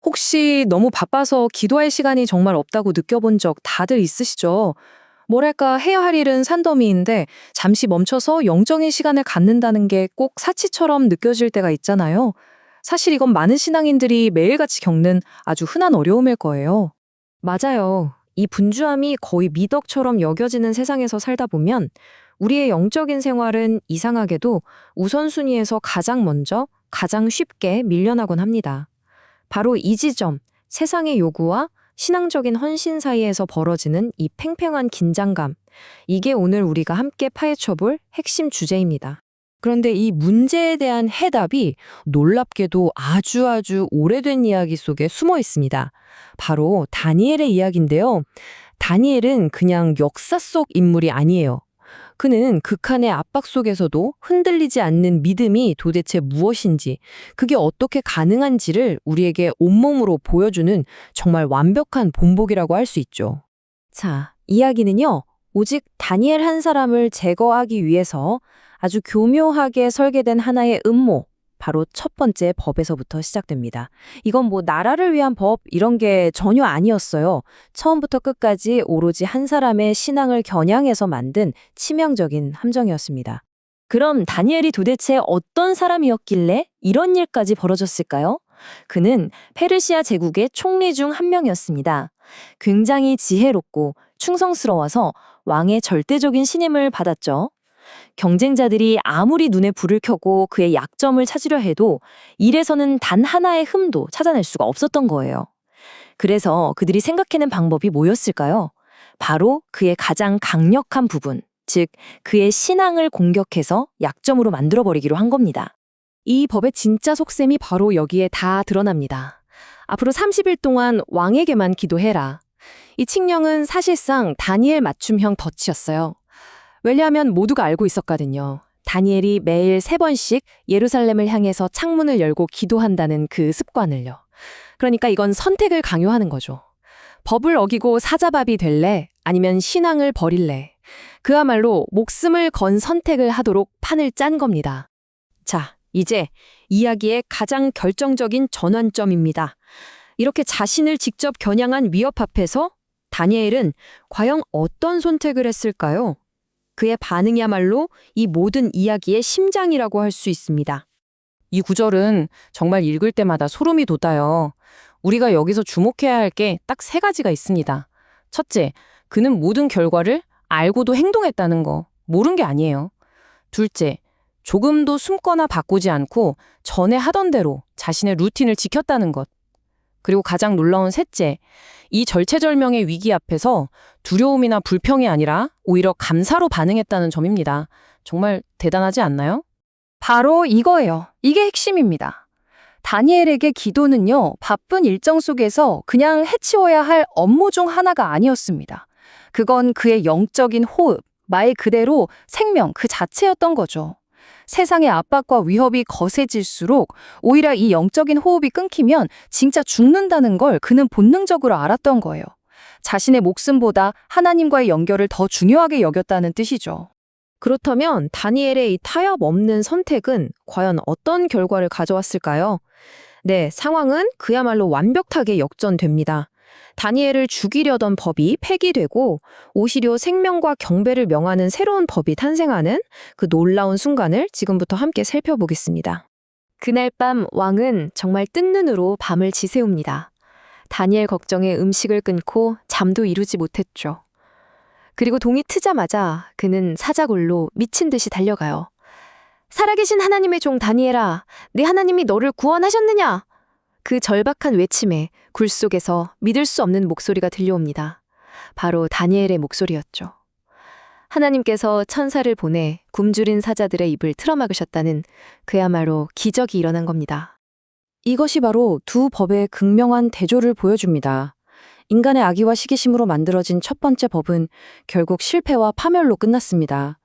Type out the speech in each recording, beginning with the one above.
혹시 너무 바빠서 기도할 시간이 정말 없다고 느껴본 적 다들 있으시죠? 뭐랄까, 해야 할 일은 산더미인데 잠시 멈춰서 영적인 시간을 갖는다는 게 꼭 사치처럼 느껴질 때가 있잖아요. 사실 이건 많은 신앙인들이 매일같이 겪는 아주 흔한 어려움일 거예요. 맞아요. 이 분주함이 거의 미덕처럼 여겨지는 세상에서 살다 보면 우리의 영적인 생활은 이상하게도 우선순위에서 가장 먼저, 가장 쉽게 밀려나곤 합니다. 바로 이 지점, 세상의 요구와 신앙적인 헌신 사이에서 벌어지는 이 팽팽한 긴장감, 이게 오늘 우리가 함께 파헤쳐볼 핵심 주제입니다. 그런데 이 문제에 대한 해답이 놀랍게도 아주 오래된 이야기 속에 숨어 있습니다. 바로 다니엘의 이야기인데요. 다니엘은 그냥 역사 속 인물이 아니에요. 그는 극한의 압박 속에서도 흔들리지 않는 믿음이 도대체 무엇인지, 그게 어떻게 가능한지를 우리에게 온몸으로 보여주는 정말 완벽한 본보기라고 할 수 있죠. 자, 이야기는요, 오직 다니엘 한 사람을 제거하기 위해서 아주 교묘하게 설계된 하나의 음모, 바로 첫 번째 법에서부터 시작됩니다. 이건 뭐 나라를 위한 법 이런 게 전혀 아니었어요. 처음부터 끝까지 오로지 한 사람의 신앙을 겨냥해서 만든 치명적인 함정이었습니다. 그럼 다니엘이 도대체 어떤 사람이었길래 이런 일까지 벌어졌을까요? 그는 페르시아 제국의 총리 중 한 명이었습니다. 굉장히 지혜롭고 충성스러워서 왕의 절대적인 신임을 받았죠. 경쟁자들이 아무리 눈에 불을 켜고 그의 약점을 찾으려 해도 일에서는 단 하나의 흠도 찾아낼 수가 없었던 거예요. 그래서 그들이 생각해낸 방법이 뭐였을까요? 바로 그의 가장 강력한 부분, 즉 그의 신앙을 공격해서 약점으로 만들어버리기로 한 겁니다. 이 법의 진짜 속셈이 바로 여기에 다 드러납니다. 앞으로 30일 동안 왕에게만 기도해라. 이 칙령은 사실상 다니엘 맞춤형 덫이었어요. 왜냐하면 모두가 알고 있었거든요. 다니엘이 매일 3번씩 예루살렘을 향해서 창문을 열고 기도한다는 그 습관을요. 그러니까 이건 선택을 강요하는 거죠. 법을 어기고 사자밥이 될래? 아니면 신앙을 버릴래? 그야말로 목숨을 건 선택을 하도록 판을 짠 겁니다. 자, 이제 이야기의 가장 결정적인 전환점입니다. 이렇게 자신을 직접 겨냥한 위협 앞에서 다니엘은 과연 어떤 선택을 했을까요? 그의 반응이야말로 이 모든 이야기의 심장이라고 할 수 있습니다. 이 구절은 정말 읽을 때마다 소름이 돋아요. 우리가 여기서 주목해야 할 게 딱 3가지가 있습니다. 첫째, 그는 모든 결과를 알고도 행동했다는 거, 모른 게 아니에요. 둘째, 조금도 숨거나 바꾸지 않고 전에 하던 대로 자신의 루틴을 지켰다는 것. 그리고 가장 놀라운 셋째, 이 절체절명의 위기 앞에서 두려움이나 불평이 아니라 오히려 감사로 반응했다는 점입니다. 정말 대단하지 않나요? 바로 이거예요. 이게 핵심입니다. 다니엘에게 기도는요, 바쁜 일정 속에서 그냥 해치워야 할 업무 중 하나가 아니었습니다. 그건 그의 영적인 호흡, 말 그대로 생명 그 자체였던 거죠. 세상의 압박과 위협이 거세질수록 오히려 이 영적인 호흡이 끊기면 진짜 죽는다는 걸 그는 본능적으로 알았던 거예요. 자신의 목숨보다 하나님과의 연결을 더 중요하게 여겼다는 뜻이죠. 그렇다면 다니엘의 이 타협 없는 선택은 과연 어떤 결과를 가져왔을까요? 네, 상황은 그야말로 완벽하게 역전됩니다. 다니엘을 죽이려던 법이 폐기되고 오히려 생명과 경배를 명하는 새로운 법이 탄생하는 그 놀라운 순간을 지금부터 함께 살펴보겠습니다. 그날 밤 왕은 정말 뜬 눈으로 밤을 지새웁니다. 다니엘 걱정에 음식을 끊고 잠도 이루지 못했죠. 그리고 동이 트자마자 그는 사자굴로 미친 듯이 달려가요. 살아계신 하나님의 종 다니엘아, 네 하나님이 너를 구원하셨느냐? 그 절박한 외침에 굴 속에서 믿을 수 없는 목소리가 들려옵니다. 바로 다니엘의 목소리였죠. 하나님께서 천사를 보내 굶주린 사자들의 입을 틀어막으셨다는 그야말로 기적이 일어난 겁니다. 이것이 바로 두 법의 극명한 대조를 보여줍니다. 인간의 악의와 시기심으로 만들어진 첫 번째 법은 결국 실패와 파멸로 끝났습니다.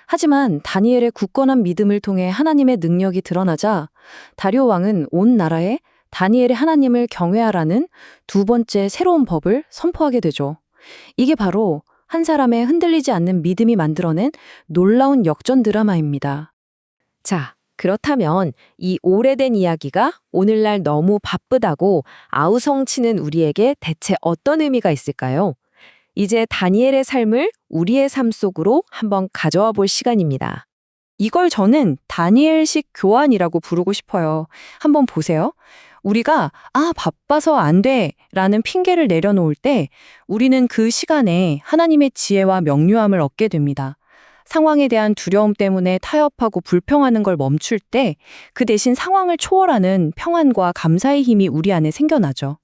하지만 다니엘의 굳건한 믿음을 통해 하나님의 능력이 드러나자 다리오 왕은 온 나라에 다니엘의 하나님을 경외하라는 두 번째 새로운 법을 선포하게 되죠. 이게 바로 한 사람의 흔들리지 않는 믿음이 만들어낸 놀라운 역전 드라마입니다. 자, 그렇다면 이 오래된 이야기가 오늘날 너무 바쁘다고 아우성치는 우리에게 대체 어떤 의미가 있을까요? 이제 다니엘의 삶을 우리의 삶 속으로 한번 가져와 볼 시간입니다. 이걸 저는 다니엘식 교환이라고 부르고 싶어요. 한번 보세요. 우리가 바빠서 안 돼 라는 핑계를 내려놓을 때 우리는 그 시간에 하나님의 지혜와 명료함을 얻게 됩니다. 상황에 대한 두려움 때문에 타협하고 불평하는 걸 멈출 때 그 대신 상황을 초월하는 평안과 감사의 힘이 우리 안에 생겨나죠.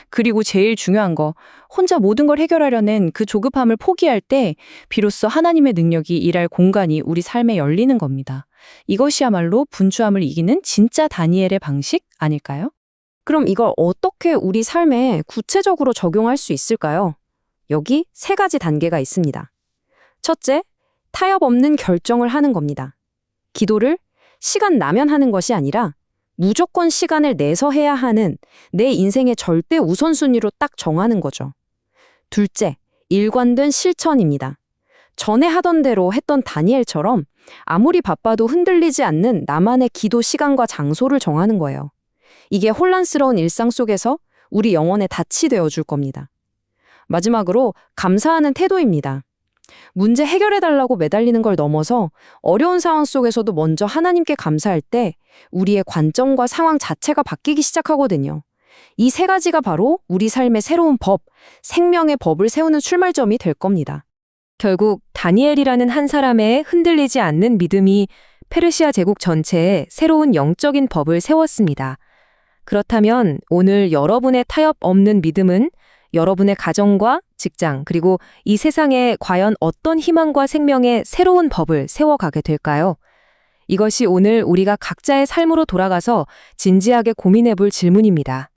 그리고 제일 중요한 거, 혼자 모든 걸 해결하려는 그 조급함을 포기할 때 비로소 하나님의 능력이 일할 공간이 우리 삶에 열리는 겁니다. 이것이야말로 분주함을 이기는 진짜 다니엘의 방식 아닐까요? 그럼 이걸 어떻게 우리 삶에 구체적으로 적용할 수 있을까요? 여기 3가지 단계가 있습니다. 첫째, 타협 없는 결정을 하는 겁니다. 기도를 시간 나면 하는 것이 아니라 무조건 시간을 내서 해야 하는 내 인생의 절대 우선순위로 딱 정하는 거죠. 둘째, 일관된 실천입니다. 전에 하던 대로 했던 다니엘처럼 아무리 바빠도 흔들리지 않는 나만의 기도 시간과 장소를 정하는 거예요. 이게 혼란스러운 일상 속에서 우리 영혼의 닻이 되어줄 겁니다. 마지막으로 감사하는 태도입니다. 문제 해결해달라고 매달리는 걸 넘어서 어려운 상황 속에서도 먼저 하나님께 감사할 때 우리의 관점과 상황 자체가 바뀌기 시작하거든요. 이 3가지가 바로 우리 삶의 새로운 법, 생명의 법을 세우는 출발점이 될 겁니다. 결국 다니엘이라는 한 사람의 흔들리지 않는 믿음이 페르시아 제국 전체에 새로운 영적인 법을 세웠습니다. 그렇다면 오늘 여러분의 타협 없는 믿음은 여러분의 가정과 직장, 그리고 이 세상에 과연 어떤 희망과 생명의 새로운 법을 세워가게 될까요? 이것이 오늘 우리가 각자의 삶으로 돌아가서 진지하게 고민해 볼 질문입니다.